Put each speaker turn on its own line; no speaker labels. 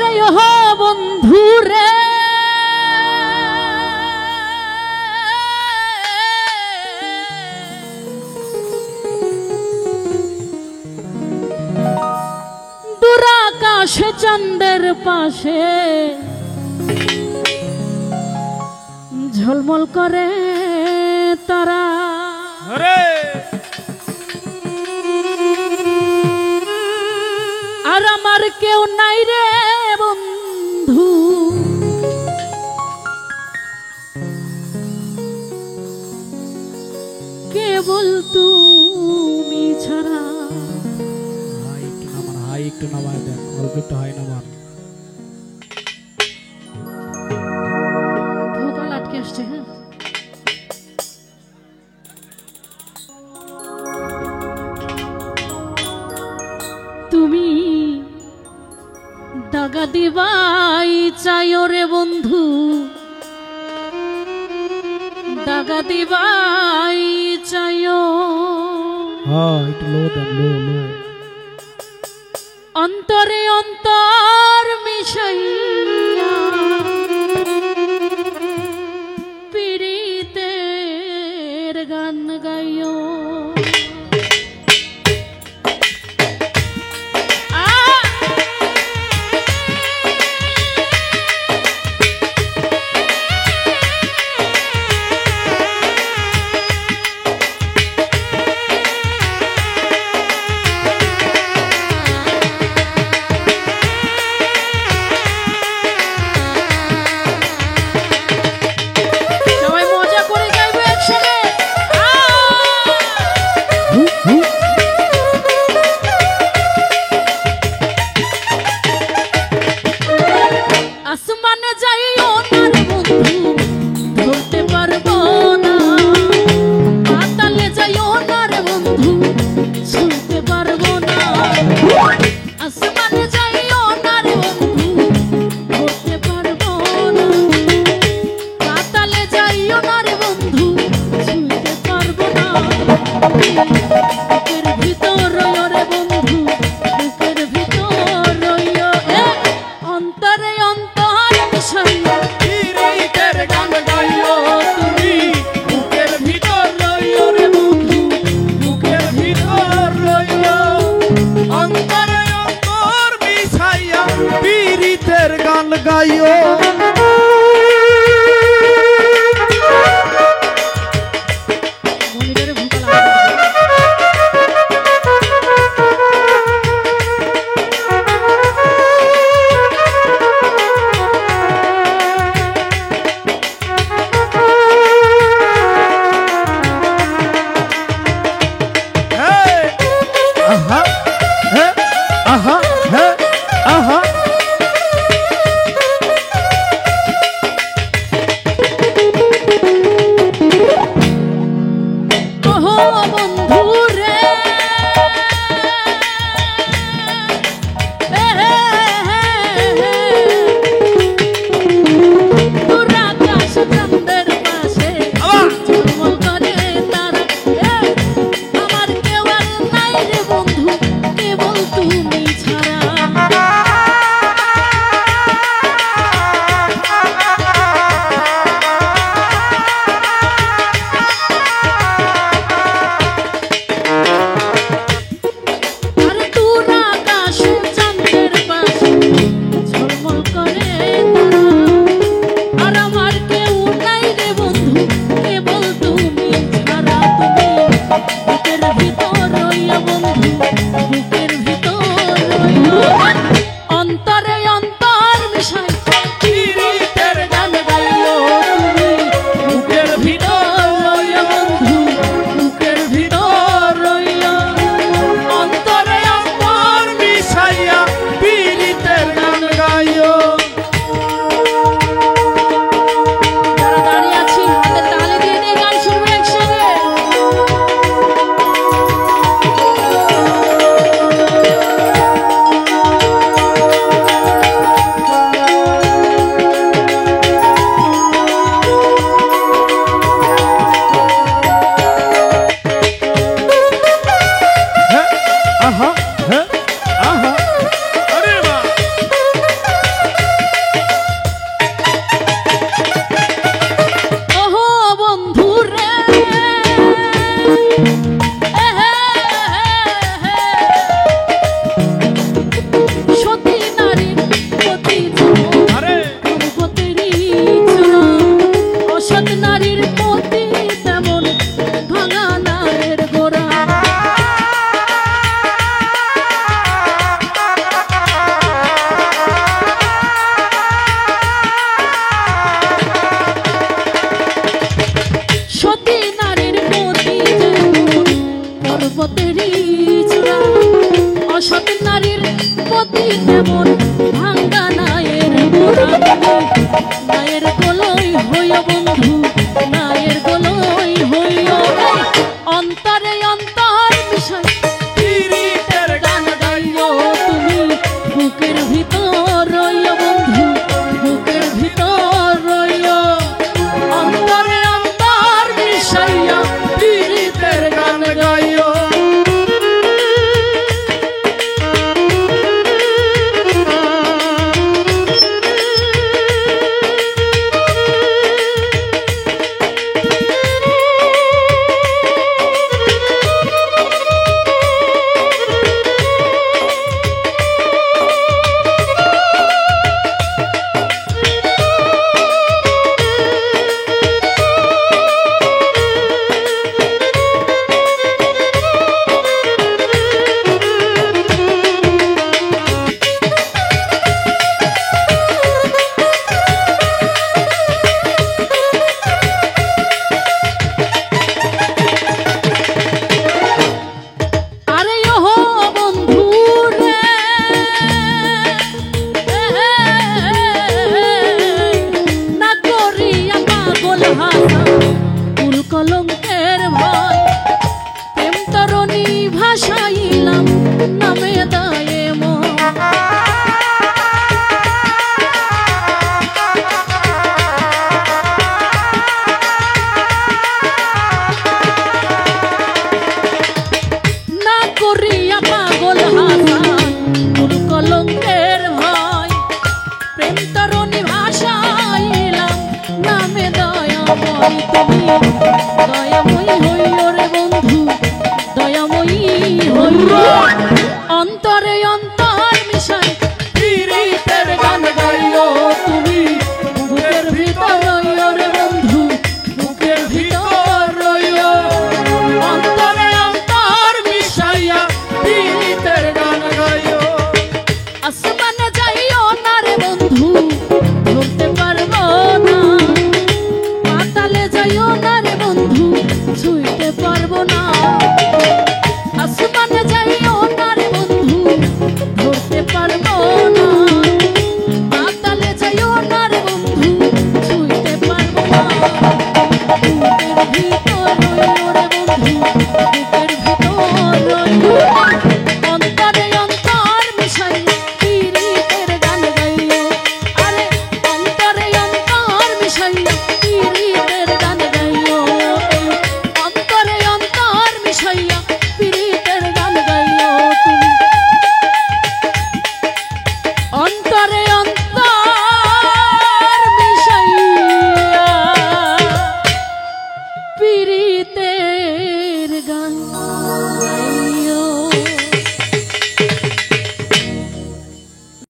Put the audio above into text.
যাই হো বন্ধু রে, দূর আকাশে চাঁদের পাশে ঝলমল করে তারা। আর আমার কেউ নাই রে বন্ধু, কেবল তুমি ছাড়া।
একটু নামায় দেন, অল্প একটু হাই নামান।
ভোকাল আটকে আসছে। হ্যাঁ, তুমি দাগা দিবাই চাইও রে বন্ধু, দাগা দিবাই চাইও।
হ্যাঁ একটু লো দেন, লো লো।
অন্তরে অন্তর মিশাইয়া পীড়িতের গান গাইও। আসমানে যাইও না রে বন্ধু, ধরতে পারবো না। পাতালে যাইও না রে বন্ধু, ছুঁতে পারবো না। আসমানে যাইও না রে বন্ধু, ধরতে পারবো না। পাতালে যাইও না রে বন্ধু, ছুঁতে পারবো না। বুকের ভিতর রইও রে বন্ধু, বুকের ভিতর রইও। অন্তরে অন্তর মিশাইয়া পীড়িতের গান গাইও তুমি। বুকের ভিতর রইও রে বন্ধু, বুকের ভিতর রইও।
অন্তরে অন্তর মিশাইয়া পীড়িতের গান গাইও।
মনিরের ভোকাল
আহা হে আহা হে আহা।
ওহো বন্ধু রে, দূর আকাশ চাঁদের পাশে ঝলমল করে তারা। আমার কেউ আর নাই রে বন্ধু, কেবল তুমি ছাড়া। আর দূর আকাশ চাঁদের পাশে ঝলমল করে তারা। আর আমার কেউ নাই রে বন্ধু, কেবল তুমি ছাড়া। তুমি বুকের ভিতর রইয়া বন্ধু, বুকের ভিতর রইয়া। অন্তরে অন্তর মিশাই পীড়িতের গান গাইও তুমি। বুকের ভিতর রইয়া বন্ধু, বুকের ভিতর রইয়া। অন্তরে অন্তর
মিশাইয়া পীড়িতের গান গাইও।
যারা দাঁড়িয়ে আছি হাতে তালি দিয়ে দিয়ে গান শুনবো একসঙ্গে।
হে আহা হে আহা। আরে বাহ
যদি তেমন ভাঙ্গা নায়ের গোড়া তুমি নায়ের গোলই হইও বন্ধু নায়ের গোলই হইও অন্তরে অন্তর বিষয়
পীড়িতের গান গাইও
তুমি বুকের ভিতর রইও বন্ধু বুকের ভিতর রইও অন্তরে অন্তর মিশাইয়া
পীড়িতের গান গাইও
আরে ওহো বন্ধু রে না করিয়া পাগল হাসা কুল কলঙ্কের ভয় প্রেম তরণী ভাসাইলাম নামে দায়ে মন না করিয়া পাগল হাসান কুল কলঙ্কের ভয় প্রেম তরণী ভাসাইলাম নামে দয়াময় তুমি দয়াময়ী হইও রে বন্ধু দয়াময়ী হইও